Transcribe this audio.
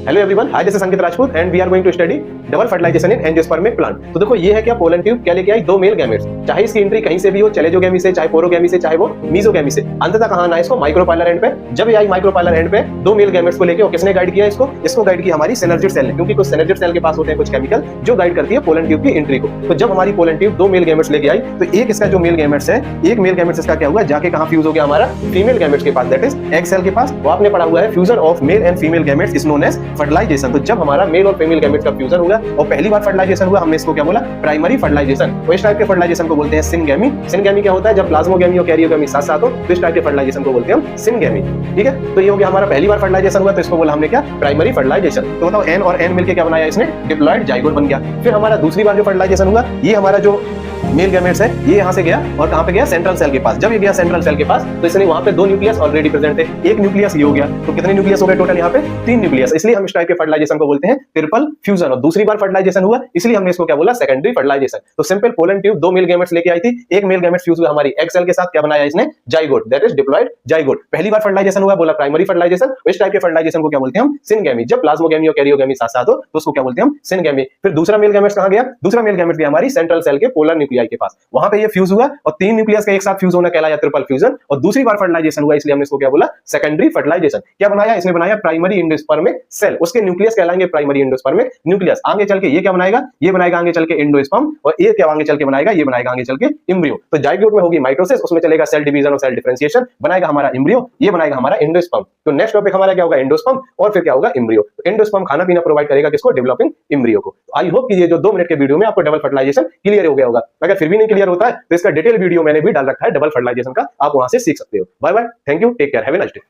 Hello everyone, hi this is Sanket Rajput and we are going to study double fertilisation in angiospermic plant. तो देखो ये है क्या, pollen tube क्या लेके आई, दो मेल गैमेट्स। चाहे इसकी एंट्री कहीं से भी हो, चैलेजोगैमी से, चाहे पोरोगैमी से, चाहे वो मीजोगैमी से, अंततः कहां आना है इसको, माइक्रोपाइलर एंड पे। जब ये आई माइक्रोपाइलर एंड पे दो मेल गैमेट्स को लेके, और किसने गाइड किया इसको, इसको गाइड किया हमारी सिनर्जिड सेल ने, क्योंकि कुछ सिनर्जिड सेल के पास होते हैं कुछ केमिकल जो गाइड करती है पोलन ट्यूब की एंट्री को। तो जब हमारी पोलन ट्यूब दो मेल गैमेट्स लेके आई, तो एक इसका जो मेल गैमेट्स है, एक मेल गैमेट्स इसका क्या हुआ, जाके कहां फ्यूज हो गया हमारा फीमेल गैमेट्स के पास, दैट इज एग सेल के पास। वो आपने पढ़ा हुआ है fusion of male and female gametes is known as fertilisation. तो जब हमारा मेल और फीमेल गैमेट्स का फ्यूजन हुआ और पहली बार फर्टिलाइजेशन हुआ, हमने इसको क्या बोला, प्राइमरी फर्टिलाइजेशन। तो इस टाइप के फर्टिलाइजेशन को बोलते हैं सिनगैमी। सिनगैमी क्या होता है, जब प्लाज्मोगैमी और कैरियोगैमी साथ साथ हो, तो इस टाइप के फर्टिलाइजेशन को बोलते हैं हम सिनगैमी। ठीक है, तो ये हो गया हमारा पहली बार फर्टिलाइजेशन हुआ, तो इसको बोला हमने क्या, प्राइमरी फर्टिलाइजेशन। तो बताओ एन और एन मिलकर क्या बनाया इसने, डिप्लॉयड जाइगोट बन गया। फिर हमारा दूसरी बार जो फर्टिलाइजेशन हुआ, ये हमारा जो मेल गैमेट्स है ये यहां से गया और कहां पे गया, सेंट्रल सेल के पास। जब ये गया सेंट्रल सेल के पास, तो इसने वहां पे दो न्यूक्लियस ऑलरेडी प्रेजेंट थे, एक न्यूक्लियस ये हो गया। तो कितने न्यूक्लियस हो गए टोटल, यहाँ पे 3 न्यूक्लियस। इसलिए हम इस टाइप के फर्टिलाइजेशन को बोलते हैं ट्रिपल फ्यूजन। और दूसरी बार फर्टिलाइजेशन हुआ, इसलिए हमने इसको क्या बोला, सेकेंडरी फर्टिलाइजेशन। तो सिंपल पोलन ट्यूब दो मेल गैमेट्स लेके आई थी, एक मेल गैमेट फ्यूज हुआ हमारी एग सेल के साथ, क्या बनाया इसने, zygote, that is diploid zygote. पहली बार फर्टिलाइजेशन हुआ, बोला प्राइमरी फर्टिलाइजेशन। इस टाइप के फर्टिलाइजेशन को क्या बोलते हैं हम, सिनगैमी। जब प्लाज्मोगैमी और कैरियोगैमी साथ साथ हो, तो उसको क्या बोलते हैं हम, सिनगैमी। फिर दूसरा मेल गैमेट्स कहां गया, दूसरा मेल गैमेट गया हमारी सेंट्रल सेल के पोलर न्यूक्लियाई के पास। वहां पे ये फ्यूज हुआ और 3 न्यूक्लियस का एक साथ फ्यूज होना कहलाया ट्रिपल फ्यूजन। और दूसरी बार फर्टिलाइजेशन हुआ, इसलिए हमने इसको क्या बोला, सेकेंडरी फर्टिलाइजेशन। क्या बनाया इसने, बनाया प्राइमरी एंडोस्पर्मिक सेल, उसके न्यूक्लियस कहलाएंगे प्राइमरी एंडोस्पर्मिक न्यूक्लियस। आगे चल के ये क्या बनाएगा, ये बनाएगा आगे चल के एंडोस्पर्म, और ये क्या आगे चल के बनाएगा, ये बनाएगा आगे चल के एम्ब्रियो। तो जाइगोट में होगी माइटोसिस, उसमें चलेगा सेल डिवीजन और सेल डिफरेंशिएशन, बनाएगा हमारा एम्ब्रियो, ये बनाएगा हमारा एंडोस्पर्म। तो नेक्स्ट टॉपिक हमारा क्या होगा, एंडोस्पर्म, और फिर क्या होगा, एम्ब्रियो। तो एंडोस्पर्म खाना पीना प्रोवाइड करेगा किसको, डेवलपिंग एम्ब्रियो को। आई होप कि ये जो 2 मिनट के वीडियो में आपको डबल फर्टिलाइजेशन क्लियर हो गया होगा। अगर फिर भी नहीं क्लियर होता है, तो इसका डिटेल वीडियो मैंने भी डाल रखा है डबल फर्टिलाइजेशन का, आप वहां से सीख सकते हो। Bye bye, thank you, take care, have a nice day.